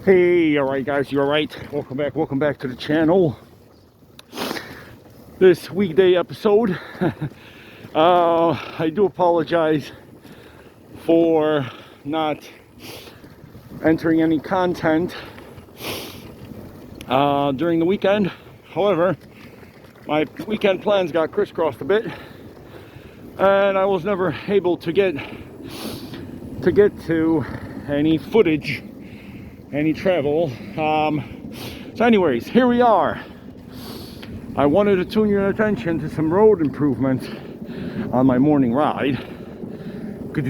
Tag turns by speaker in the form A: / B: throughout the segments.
A: Hey, alright guys, you alright? Welcome back to the channel. This weekday episode. I do apologize for not entering any content during the weekend. However, my weekend plans got crisscrossed a bit, and I was never able to get to any footage, any travel. So anyways, here we are. I wanted to tune your attention to some road improvements on my morning ride. Look at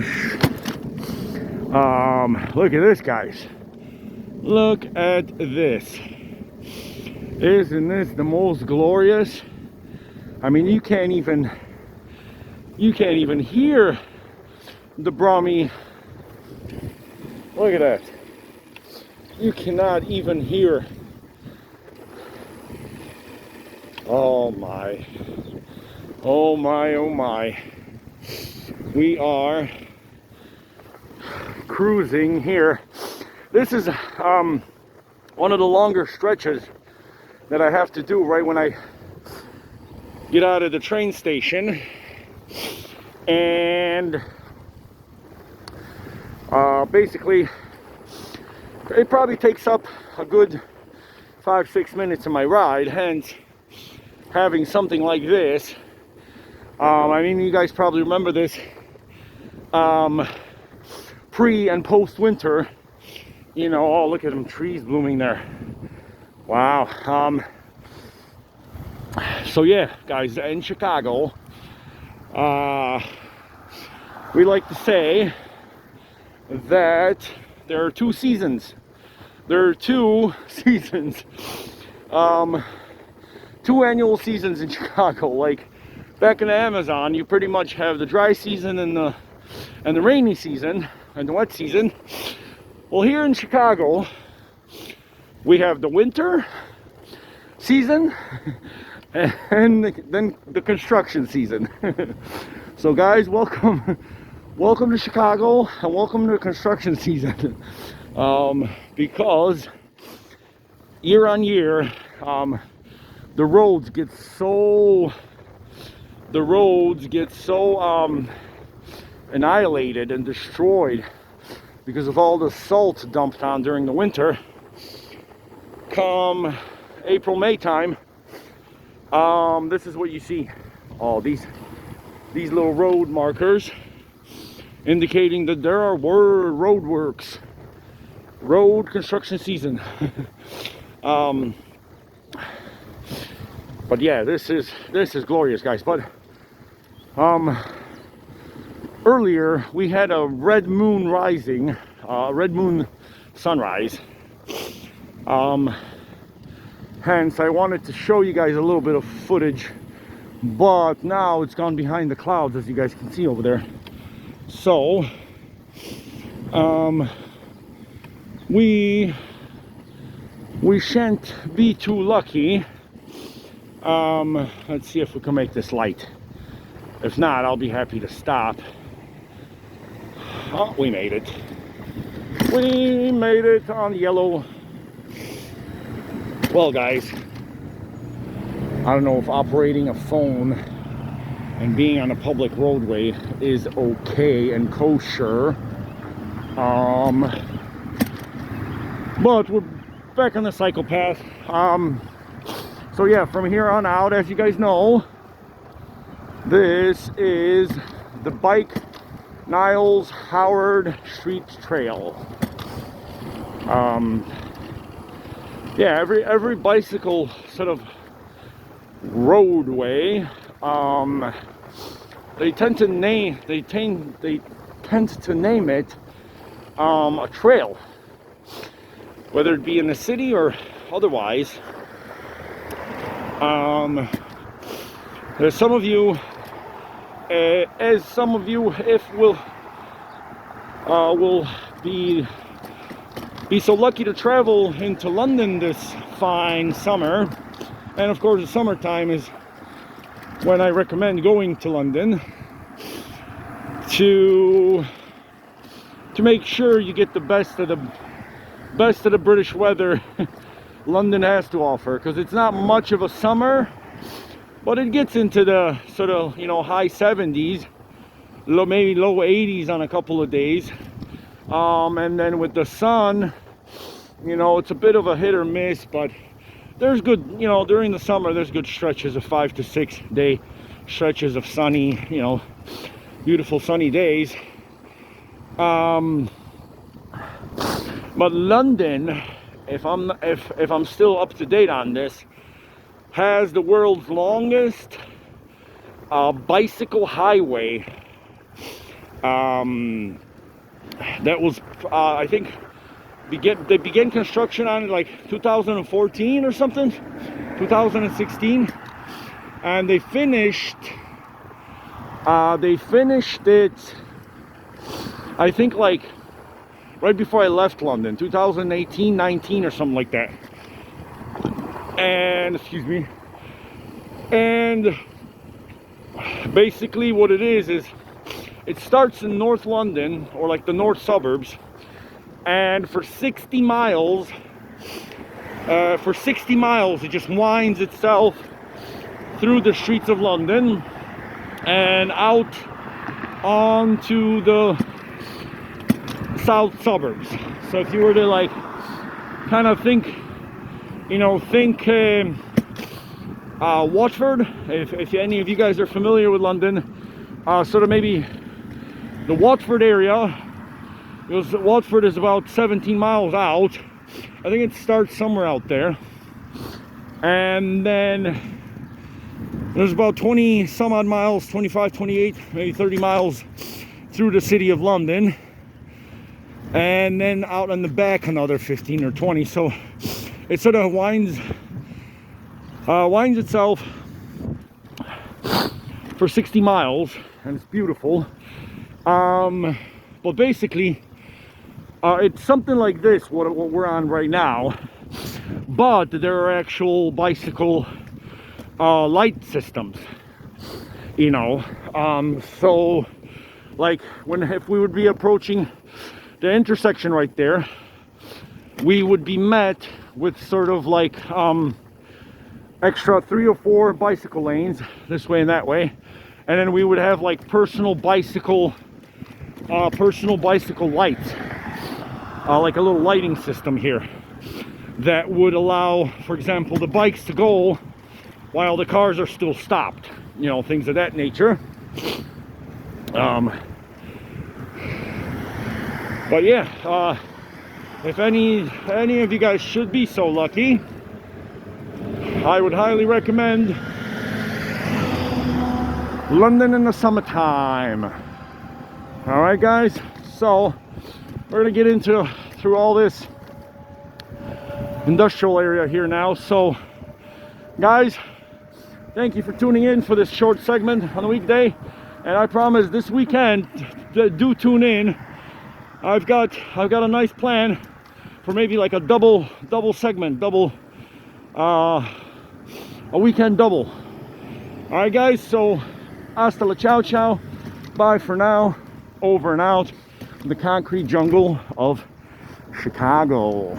A: this, guys. Look at this. Isn't this the most glorious? I mean, you can't even hear the Brahmi. Look at that. You cannot even hear. Oh my. Oh my, oh my. We are cruising here. This is one of the longer stretches that I have to do right when I get out of the train station. And basically, it probably takes up a good 5-6 minutes of my ride, hence having something like this. I mean, you guys probably remember this pre and post winter. You know, oh, look at them trees blooming there. Wow. So yeah, guys, in Chicago, we like to say that there are two seasons. There are two seasons. Two annual seasons in Chicago. Like back in the Amazon, you pretty much have the dry season and the rainy season and the wet season. Well, here in Chicago, we have the winter season and then the construction season. So guys, welcome to Chicago and welcome to the construction season. Because year on year, the roads get so annihilated and destroyed because of all the salt dumped on during the winter. Come April, May time, this is what you see. Oh, these little road markers indicating that there are road works, road construction season. But yeah, this is glorious, guys. But earlier we had a red moon rising, red moon sunrise. Hence, I wanted to show you guys a little bit of footage, but now it's gone behind the clouds, as you guys can see over there. So, we shan't be too lucky. Let's see if we can make this light. If not, I'll be happy to stop. Oh, we made it. We made it on yellow. Well, guys, I don't know if operating a phone and being on a public roadway is okay and kosher. But we're back on the cycle path. So yeah, from here on out, as you guys know, this is the Bike Niles Howard Street Trail. Yeah, every bicycle sort of roadway, they tend to name it a trail, whether it be in the city or otherwise. There's some of you, will be so lucky to travel into London this fine summer. And of course, the summertime is when I recommend going to London to make sure you get the best of best of the British weather London has to offer, because it's not much of a summer, but it gets into the sort of, you know, high 70s, maybe low 80s on a couple of days. And then with the sun, you know, it's a bit of a hit or miss, but there's good, you know, during the summer there's good stretches of 5 to 6 day stretches of sunny, you know, beautiful sunny days. But London, if I'm still up to date on this, has the world's longest bicycle highway. That was I think they began construction on it like 2014 or something, 2016, and they finished it, I think, like right before I left London, 2018, 19 or something like that. And excuse me. And basically what it is it starts in North London, or like the north suburbs, and for 60 miles it just winds itself through the streets of London and out onto the south suburbs. So if you were to like kind of think, you know, Watford, if any of you guys are familiar with London, sort of maybe the Watford area, because Watford is about 17 miles out. I think it starts somewhere out there, and then there's about 20 some odd miles, 25, 28, maybe 30 miles through the city of London, and then out on the back another 15 or 20. So it sort of winds itself for 60 miles, and it's beautiful. But basically it's something like this, what we're on right now, but there are actual bicycle light systems, you know. So like if we would be approaching the intersection right there, we would be met with sort of like extra 3 or 4 bicycle lanes this way and that way, and then we would have like personal bicycle lights, like a little lighting system here that would allow, for example, the bikes to go while the cars are still stopped, you know, things of that nature. But yeah, if any of you guys should be so lucky, I would highly recommend London in the summertime. All right, guys, so we're gonna get through all this industrial area here now. So guys, thank you for tuning in for this short segment on the weekday, and I promise this weekend, do tune in. I've got a nice plan for maybe like a double segment, a weekend double. All right, guys, so hasta la ciao ciao, bye for now, over and out, the concrete jungle of Chicago.